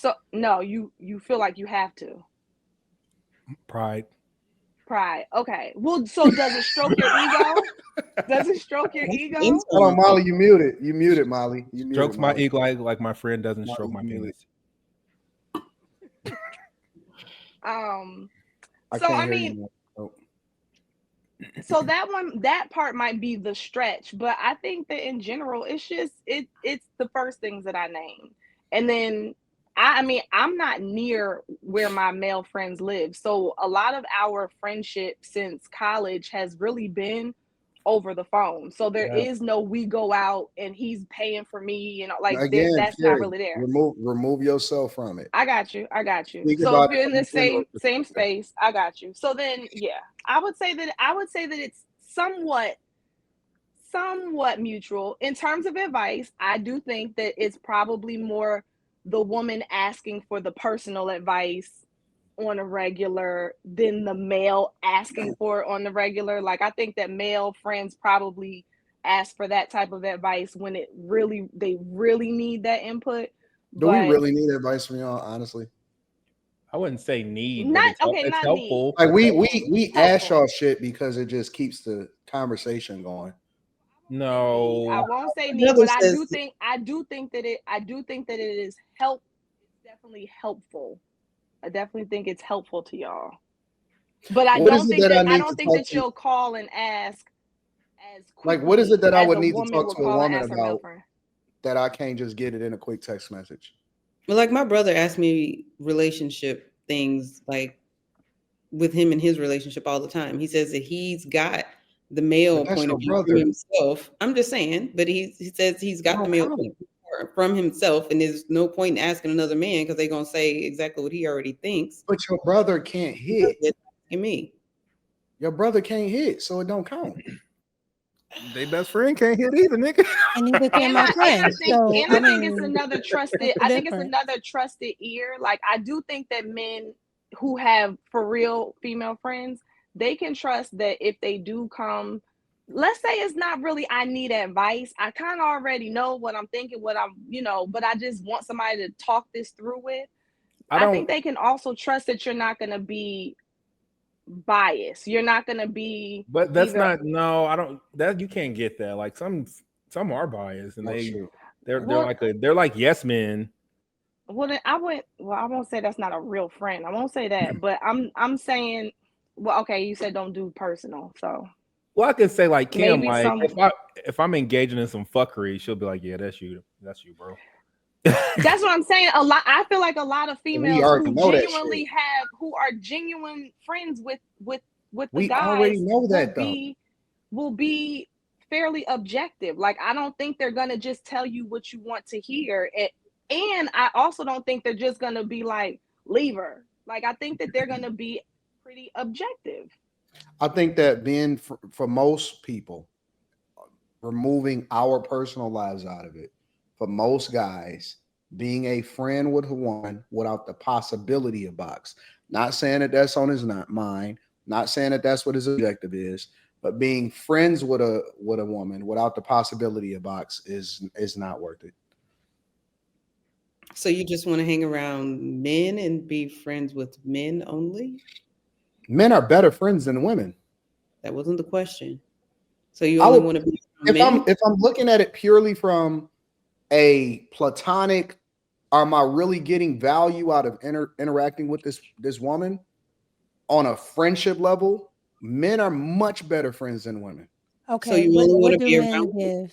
So no, you feel like you have to. Pride. Pride. Okay. Well, so does it stroke your ego? Does it stroke your ego? Hold on, Molly, you muted. You muted, Molly. You muted, Strokes my Molly. ego like my friend doesn't Molly, stroke my you muted. penis. Um. I So can't I hear mean, you. Oh. so that part might be the stretch, but I think that in general, it's just it's the first things that I named, and then I mean I'm not near where my male friends live, so a lot of our friendship since college has really been over the phone. So there Yeah. is no we go out and he's paying for me, like there, Again, that's not Carrie, really there. remove yourself from it. I got you. I got you. Think So if about it you're in from the a general same perspective. space, I got you. So then yeah, I would say that it's somewhat mutual in terms of advice. I do think that it's probably more the woman asking for the personal advice on a regular than the male asking for it on the regular. Like I think that male friends probably ask for that type of advice when they really need that input. Do we But really need advice from y'all, honestly? I wouldn't say need, but not okay, it's not need. helpful. Like It's we ask Helpful. y'all shit because it just keeps the conversation going. I no. won't say My need, brother but says, I do think that it is help. It's definitely helpful. I definitely think it's helpful to y'all. But What is it that I I need to don't think talk that to? you'll call and ask as Like, what is it quickly that I as would a need to woman talk will to a call and woman ask her male about friend. that I can't just get it in a quick text message? well, like my brother asked me relationship things like with him and his relationship all the time. He says that he's got the But male that's point your of view from brother. himself. I'm just saying, but he says he's That got the don't male count. point of view from himself, and there's no point in asking another man because they're gonna say exactly what he already thinks. But your brother can't He does hit. it asking me. Your brother can't hit, so it don't count. They best friend can't hit either, nigga. And neither can And my I friend. think So and I I think it's mean, another what's trusted. the I think it's difference? another trusted ear. Like I do think that men who have for real female friends, they can trust that if they do come, let's say it's not really I need advice. I kind of already know what I'm thinking, what but I just want somebody to talk this through with. I I think don't. they can also trust that you're not going to be biased. You're not going to be But that's either not. No, I don't. That you can't get that. Like some are biased, and That's true. well. they're like yes men. Well, then I won't say that's not a real friend. I won't say that, but I'm saying, well, okay, you said don't do personal, so Well, I can say like Kim, maybe like some. if I'm engaging in some fuckery, she'll be like, yeah, that's you, bro. That's what I'm saying. I feel like a lot of We females already know that shit. who are genuine friends with the We already guys know that though. will be fairly objective. Like I don't think they're gonna just tell you what you want to hear, and I also don't think they're just gonna be like leave her. Like I think that they're gonna be pretty objective. I think that being for most people, removing our personal lives out of it, for most guys, being a friend with a woman without the possibility of box. Not saying that that's on his not mind. Not saying that that's what his objective is. But being friends with a woman without the possibility of box is not worth it. So you just want to hang around men and be friends with men only? Men are better friends than women. That wasn't the question. So you I only would want to be around if I'm men? if I'm looking at it purely from a platonic, am I really getting value out of interacting with this woman on a friendship level? Men are much better friends than women. So Okay, you only want what to do be men around men? give?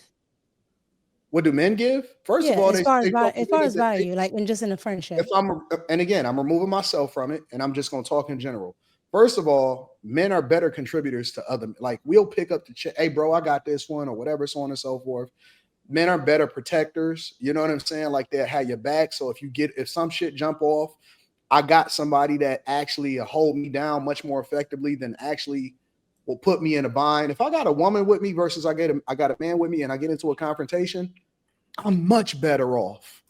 What do men give? First Yeah, of all, as far as they feel as far committed as that value, like in just in a if friendship. I'm and again, I'm removing myself from it and I'm just going to talk in general. First of all, men are better contributors to other, like we'll pick up the hey bro, I got this one or whatever, so on and so forth. Men are better protectors. You know what I'm saying? Like they have your back. So if some shit jump off, I got somebody that actually hold me down much more effectively than actually will put me in a bind. If I got a woman with me versus I got a man with me and I get into a confrontation, I'm much better off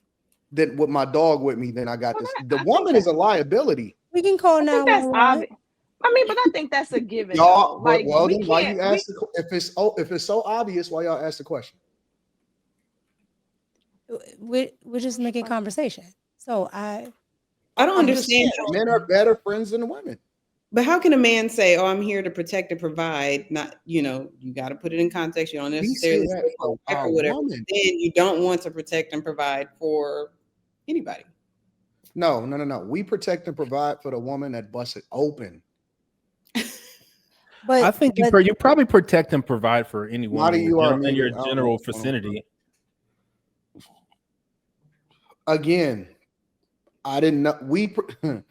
than with my dog with me than I got Well, this. The I think woman is a liability. We can call I think that's 911. obvious. I mean, but I think that's a given though. Y'all, Like well we then why can't you ask if it's so obvious, why y'all ask the question? We're just what's your making question? conversation. So I don't I'm just understand. saying, men are better friends than women. But how can a man say, "Oh, I'm here to protect and provide"? Not, you got to put it in context. You don't We say necessarily that say for for a wife our or whatever. woman. Then you don't want to protect and provide for anybody. No. We protect and provide for the woman that busts it open. but I think but you probably protect and provide for any woman Marty, you are in your making, I don't know general what's going on. vicinity. Again, I didn't know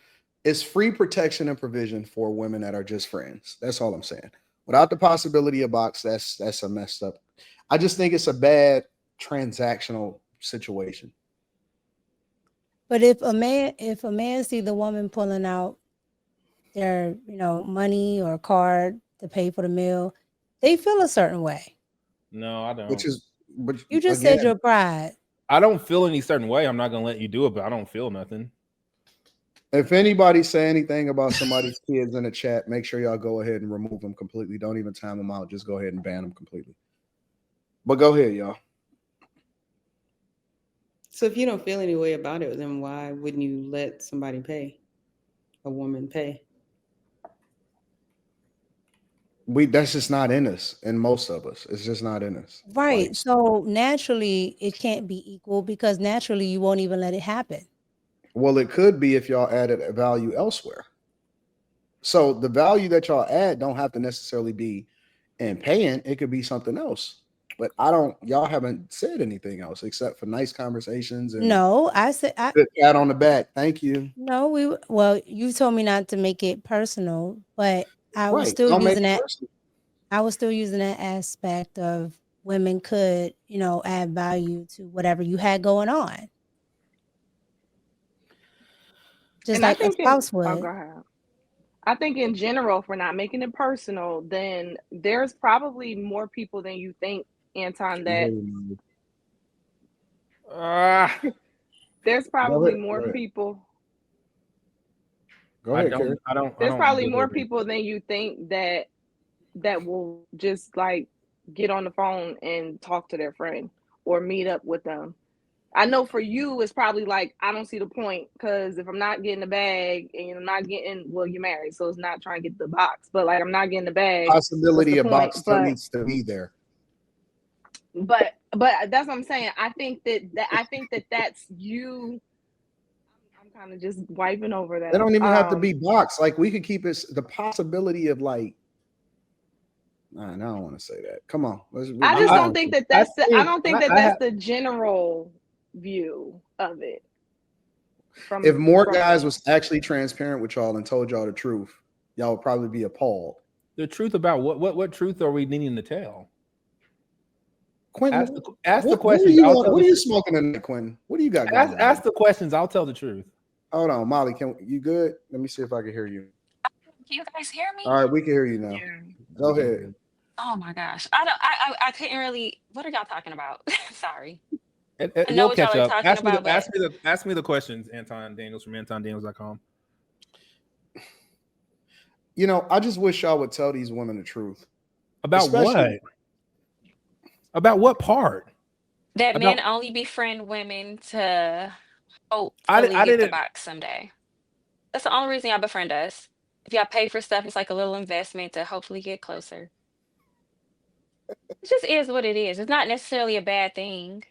it's free protection and provision for women that are just friends. That's all I'm saying. Without the possibility of box, that's a messed up. I just think it's a bad transactional situation. But if a man see the woman pulling out their, money or card to pay for the meal, they feel a certain way. No, I don't. But You just again, said your pride. I don't feel any certain way. I'm not gonna let you do it, but I don't feel nothing. if anybody say anything about somebody's kids in the chat, make sure y'all go ahead and remove them completely. Don't even time them out. Just go ahead and ban them completely. But go ahead, y'all. So if you don't feel any way about it, then why wouldn't you let somebody pay? A woman pay? That's just not in us, and most of us. It's just not in us. Right. Like, So naturally it can't be equal because naturally you won't even let it happen. well, it could be if y'all added a value elsewhere. So the value that y'all add don't have to necessarily be in paying. It could be something else. But y'all haven't said anything else except for nice conversations and No, I said good pat on the back. Thank you. no, you told me not to make it personal, but I was Right. still Don't make using it that. personal. I was still using that aspect of women could, add value to whatever you had going on. Just And I like a think spouse go would. ahead. I think in general, if we're not making it personal, then there's probably more people than you think, Anton, that there's Go probably ahead. more people. Go ahead, Carrie. There's probably more people than you think that will just like get on the phone and talk to their friend or meet up with them. I know for you, it's probably like, I don't see the point because if I'm not getting the bag and I'm not getting, well, you're married, so it's not trying to get the box, but like I'm not getting the bag. Possibility what's the of point? box still needs to be there. But that's what I'm saying. I think that's you. I'm kind of just wiping over that. They don't even have to be box. Like we could keep it the possibility of like. Nah, I don't want to say that. Come on. I just don't think that's I don't think that's the general view of it. If more guys was actually transparent with y'all and told y'all the truth, y'all would probably be appalled. The truth about what truth are we needing to tell? Quentin, ask the questions. What are you smoking tonight, Quentin? What do you got going on? Ask the questions. I'll tell the truth. Hold on, Molly. You good? Let me see if I can hear you. Can you guys hear me? All right, we can hear you now. Yeah. Go ahead. Oh my gosh. I couldn't really. What are y'all talking about? Sorry. You'll catch up. Ask me the questions, Anton Daniels from antondaniels.com. I just wish y'all would tell these women the truth. About what? About what part? That men only befriend women to hopefully get the box someday. That's the only reason y'all befriend us. If y'all pay for stuff, it's like a little investment to hopefully get closer. It just is what it is. It's not necessarily a bad thing.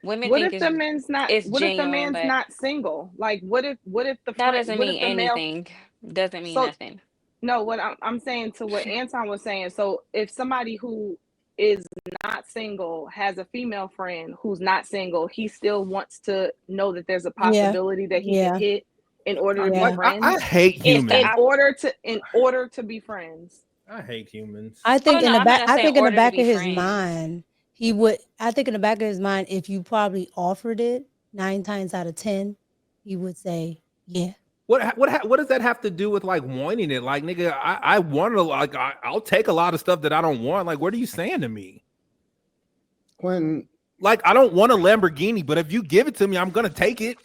Women What think if the man's not? it's What if the genuine, man's but not single? Like, what if the that friend? doesn't What mean if the male? anything. Doesn't mean nothing. No, what I'm saying to what Anton was saying. So if somebody who is not single has a female friend who's not single, he still wants to know that there's a possibility that he can hit in order to be friends. I hate humans. In order to be friends. I hate humans. I think in the back of his mind, he would. I think in the back of his mind, if you probably offered it 9 times out of 10, he would say, "Yeah." What does that have to do with like wanting it? Like, nigga, I want to like I'll take a lot of stuff that I don't want. Like, what are you saying to me? When like I don't want a Lamborghini, but if you give it to me, I'm gonna take it.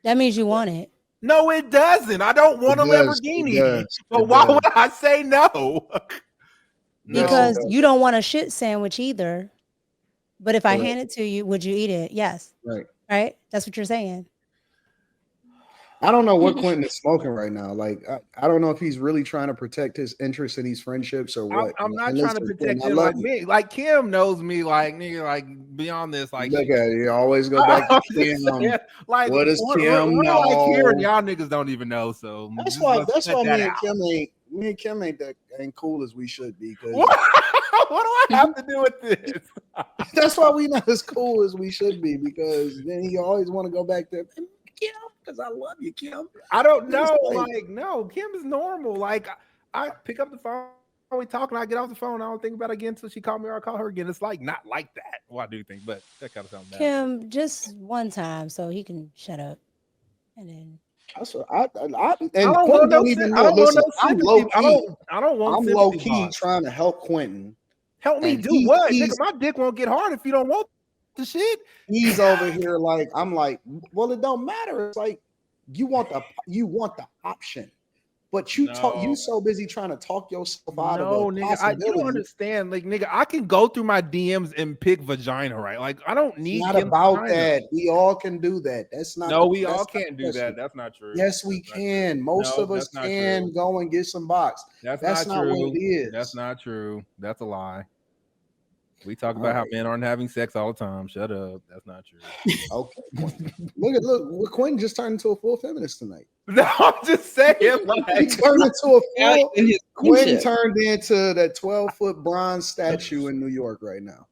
That means you want it. No, it doesn't. I don't want a Lamborghini. But why would I say no? Because you don't want a shit sandwich either. But if I hand it to you, would you eat it? Yes. Right. Right? That's what you're saying. I don't know what Quentin is smoking right now. Like, I don't know if he's really trying to protect his interest in these friendships or what. I'm not And trying to listen, protect Quentin, I him love like you. me. Like Kim knows me, like nigga, like beyond this, like Look at you. Always go back to Kim. like What does Kim what do I care? know? Y'all niggas don't even know. So That's just why. let's That's cut why that me and out. Kim ain't cool as we should be. Because What? What do I have to do with this? that's why we not as cool as we should be. Because then he always want to go back there. Kim, because I love you, Kim. I don't know. Like, Like, no, Kim is normal. Like, I pick up the phone, we talk, and I get off the phone. I don't think about it again until she called me or I call her again. It's like not like that. Well, I do think, but that kind of sounds bad. Kim, just one time so he can shut up, and then. that's what I and I don't Quentin want don't no. even I know. don't want Listen, no I'm sympathy. low key. I don't want. I'm sympathy low key box. trying to help Quentin. Help me And do what? he's- Nigga, my dick won't get hard if you don't want the shit. He's over here like I'm like, well, it don't matter. It's like you want the option, but you so busy trying to talk yourself out of a nigga, possibility. you don't understand. Like, nigga, I can go through my DMs and pick vagina, right? Like, I don't need. It's not Kim's about vagina. that. We all can do that. That's not. No, we that's all not can't the do that. question. That's not true. Yes, we can. Most of us can go and get some box. That's not true. what it is. That's not true. That's a lie. We talk about how men aren't having sex all the time. Shut up. That's not true. Okay. Look. Quentin just turned into a full feminist tonight. No, I'm just saying. Like, He turned into a full. In his Quentin friendship. turned into that 12-foot bronze statue in New York right now.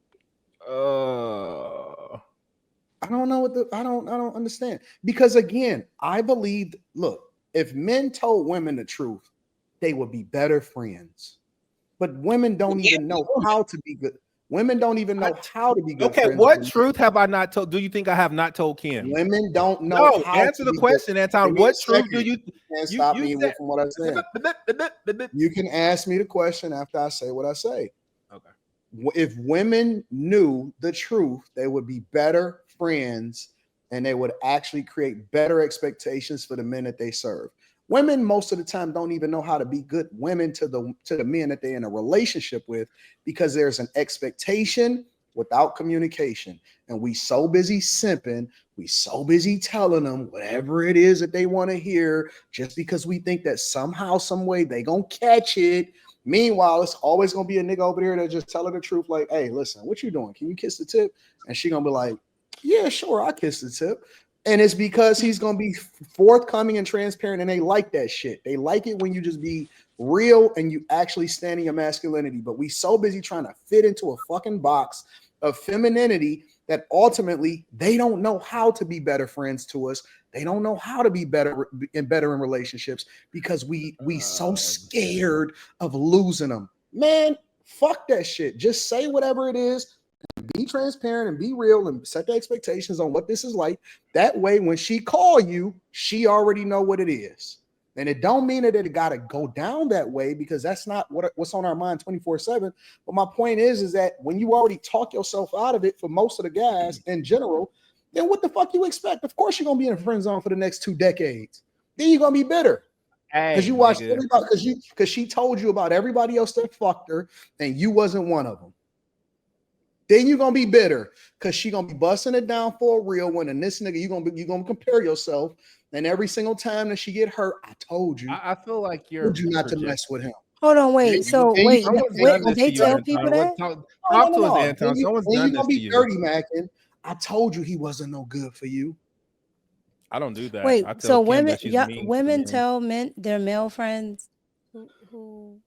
I don't know I don't understand. Because again, I believed, look, if men told women the truth, they would be better friends. But women don't even know how to be good. Women don't even know how to be good okay, friends. what truth have I not told? Do you think I have not told Kim? Women don't know No, how answer to the be question, good. Anton. What truth do you can't stop me said, from what I said? You can ask me the question after I say what I say. Okay. If women knew the truth, they would be better friends and they would actually create better expectations for the men that they serve. Women most of the time don't even know how to be good women to the men that they're in a relationship with, because there's an expectation without communication. And we so busy simping, we so busy telling them whatever it is that they want to hear, just because we think that somehow, some way they gonna catch it. Meanwhile, it's always gonna be a nigga over there that just tell her the truth, like, hey, listen, what you doing? Can you kiss the tip? And she gonna be like, yeah, sure, I'll kiss the tip. And it's because he's gonna be forthcoming and transparent, and they like that shit. They like it when you just be real and you actually stand in your masculinity. But we so busy trying to fit into a fucking box of femininity that ultimately they don't know how to be better friends to us. They don't know how to be better in relationships, because we so scared of losing them. Man, fuck that shit. Just say whatever it is. Be transparent and be real and set the expectations on what this is like. That way, when she call you, she already know what it is. And it don't mean that it got to go down that way, because that's not what's on our mind 24/7. But my point is that when you already talk yourself out of it for most of the guys in general, then what the fuck you expect? Of course you're going to be in a friend zone for the next 2 decades. Then you're going to be bitter. Because you watched everybody, because she told you about everybody else that fucked her and you wasn't one of them. Then you're gonna be bitter because she gonna be busting it down for a real one. And this nigga, you're gonna compare yourself. And every single time that she get hurt, I told you. I feel like you're not to mess with him. Hold on, wait. So wait, they tell people that? Talk to us, Anton. Someone's done this to you. Dirty macking. I told you he wasn't no good for you. I don't do that. Wait, so women women tell their male friends who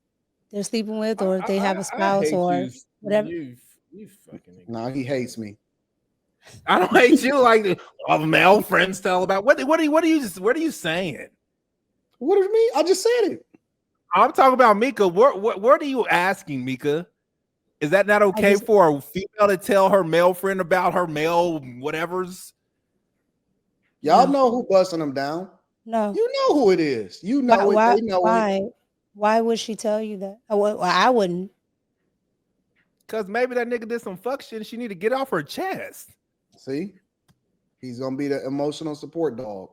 they're sleeping with, or they have a spouse or whatever. You fucking no, he hates me. I don't hate you. Like male friends tell about what are you saying? What do you mean? I just said it. I'm talking about Mika. What are you asking, Mika? Is that not okay for a female to tell her male friend about her male whatevers? Y'all know who busting them down. No, you know who it is. You know why, it. They know why? it. Why would she tell you that? Well, I wouldn't. Because maybe that nigga did some fuck shit and she need to get off her chest. See? He's going to be the emotional support dog.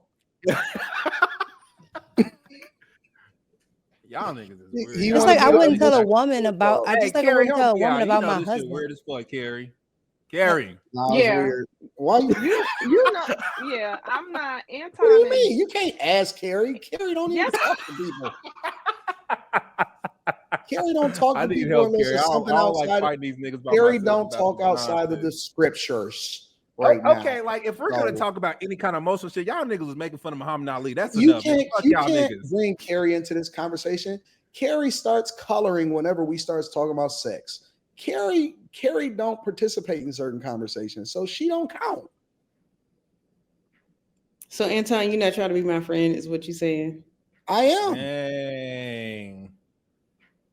Y'all niggas is weird. It's like I wouldn't tell a woman about. I just like I wouldn't tell a woman about my husband. Weird as fuck, Carrie. Carrie. Nah, Yeah. it's weird. Why You know, yeah, I'm not Anton. What do you mean? You can't ask Carrie. Carrie don't even Yes. talk to people. Carrie don't talk I to need people help, unless Carrie. it's I something don't like outside. fighting these niggas by Carrie myself don't about talk this outside of the nonsense. scriptures right now. Okay, like if we're gonna So, talk about any kind of emotional shit, y'all niggas was making fun of Muhammad Ali. That's you enough. can't Fuck you y'all can't niggas. bring Carrie into this conversation. Carrie starts coloring whenever we start talking about sex. Carrie don't participate in certain conversations, so she don't count. So Anton, you're not trying to be my friend, is what you saying? I am. Dang.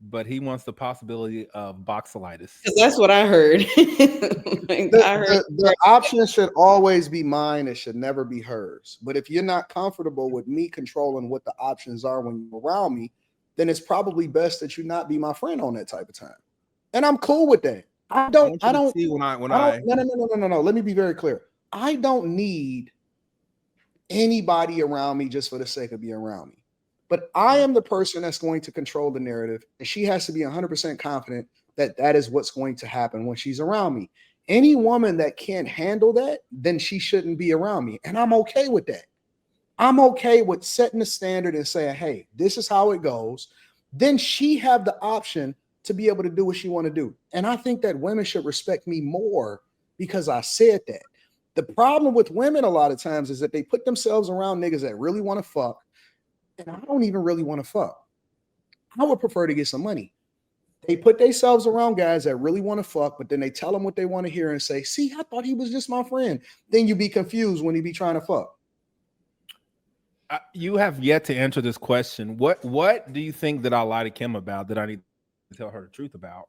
But he wants the possibility of boxelitis. Because that's what I heard. The option should always be mine. It should never be hers. But if you're not comfortable with me controlling what the options are when you're around me, then it's probably best that you not be my friend on that type of time. And I'm cool with that. I don't see when I no. Let me be very clear. I don't need anybody around me just for the sake of being around me. But I am the person that's going to control the narrative, and she has to be 100% confident that that is what's going to happen when she's around me. Any woman that can't handle that, then she shouldn't be around me, and I'm okay with that. I'm okay with setting the standard and saying, "Hey, this is how it goes." Then she have the option to be able to do what she want to do, and I think that women should respect me more because I said that. The problem with women a lot of times is that they put themselves around niggas that really want to fuck. And I don't even really want to fuck. I would prefer to get some money. They put themselves around guys that really want to fuck, but then they tell them what they want to hear and say, see, I thought he was just my friend. Then you be confused when he be trying to fuck. You have yet to answer this question. What do you think that I lied to Kim about that I need to tell her the truth about?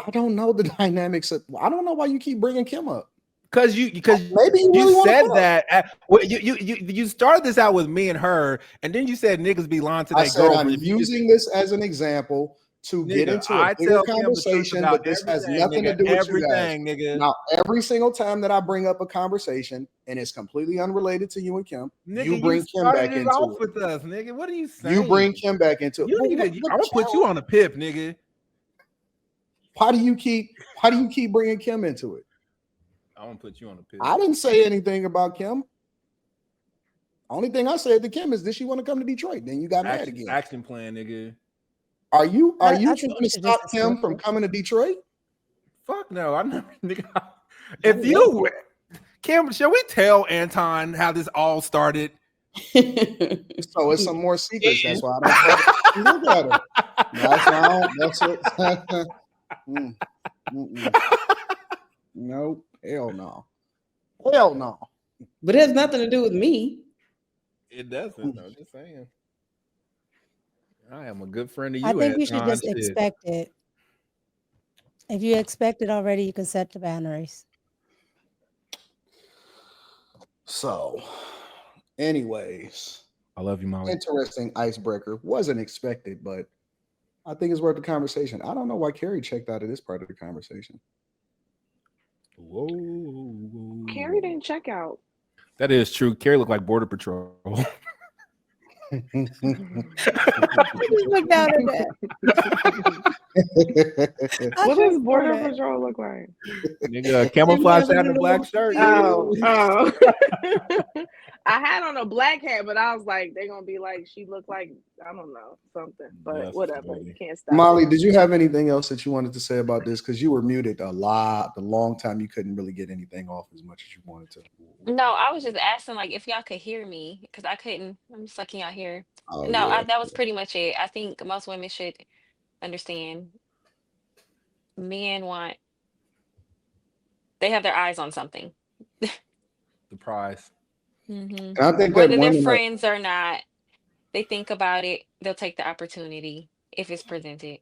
I don't know the dynamics. I don't know why you keep bringing Kim up. Because maybe you really said that you started this out with me and her, and then you said niggas be lying to their girlfriend. I'm using this as an example to get into a bigger conversation, but this has nothing to do with you guys. Nigga. Now, every single time that I bring up a conversation and it's completely unrelated to you and Kim, nigga, you bring Kim back into it. With us, nigga. What are you saying? You bring Kim back into it. I'm gonna put you on a pip, nigga. Why do you keep bringing Kim into it? I'm gonna put you on a pip. I didn't say anything about Kim. Only thing I said to Kim is, did she want to come to Detroit? Then you got mad again. Action plan, nigga. Are you trying to stop Kim from coming to Detroit? Fuck no, I'm not, nigga. If you, Kim, shall we tell Anton how this all started? So it's some more secrets. That's why I don't look at her. That's why that's it. Nope. Hell no. Hell no. But it has nothing to do with me. It doesn't. No, just saying. I am a good friend of you. I think you should just expect it. If you expect it already, you can set the boundaries. So, anyways, I love you, Molly. Interesting icebreaker. Wasn't expected, but I think it's worth the conversation. I don't know why Carrie checked out of this part of the conversation. Whoa. Carrie didn't check out. That is true. Carrie looked like Border Patrol. Look down at that. What does Border Patrol look like? Nigga, camouflage hat and a black shirt. Oh. I had on a black hat, but I was like, they're gonna be like, she looked like, I don't know, something. But That's whatever. funny. You can't stop. Molly, did you have anything else that you wanted to say about this? Because you were muted a lot. The long time you couldn't really get anything off as much as you wanted to. No, I was just asking like if y'all could hear me because I couldn't. I'm just like, can y'all hear? Oh, No, yeah. that was pretty much it. I think most women should understand. Men want, they have their eyes on something. The prize. Mm-hmm. And I think Whether that they're women friends or not, they think about it. They'll take the opportunity if it's presented.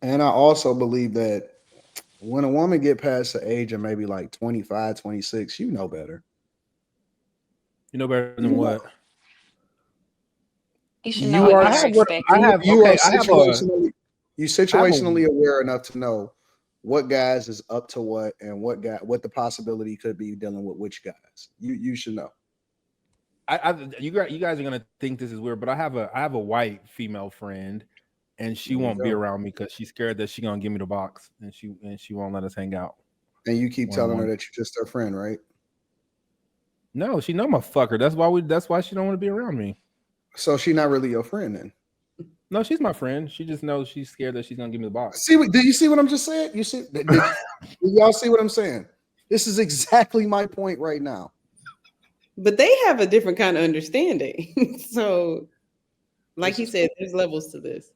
and I also believe that when a woman get past the age of maybe like 25, 26, you know better. You know better than what? You should You know what are- you're I have expecting. You situationally aware enough to know what guys is up to what and what the possibility could be dealing with which guys. You should know. You guys are gonna think this is weird, but I have a white female friend and she won't be around me because she's scared that she's gonna give me the box, and she won't let us hang out. And you keep telling her that you're just her friend, right? No, she know I'm a fucker. That's why she don't want to be around me. So she's not really your friend then? No, she's my friend. She just knows she's scared that she's gonna give me the box. Did you see what I'm just saying? You see? Did y'all see what I'm saying? This is exactly my point right now. But they have a different kind of understanding. So, like he said, there's levels to this.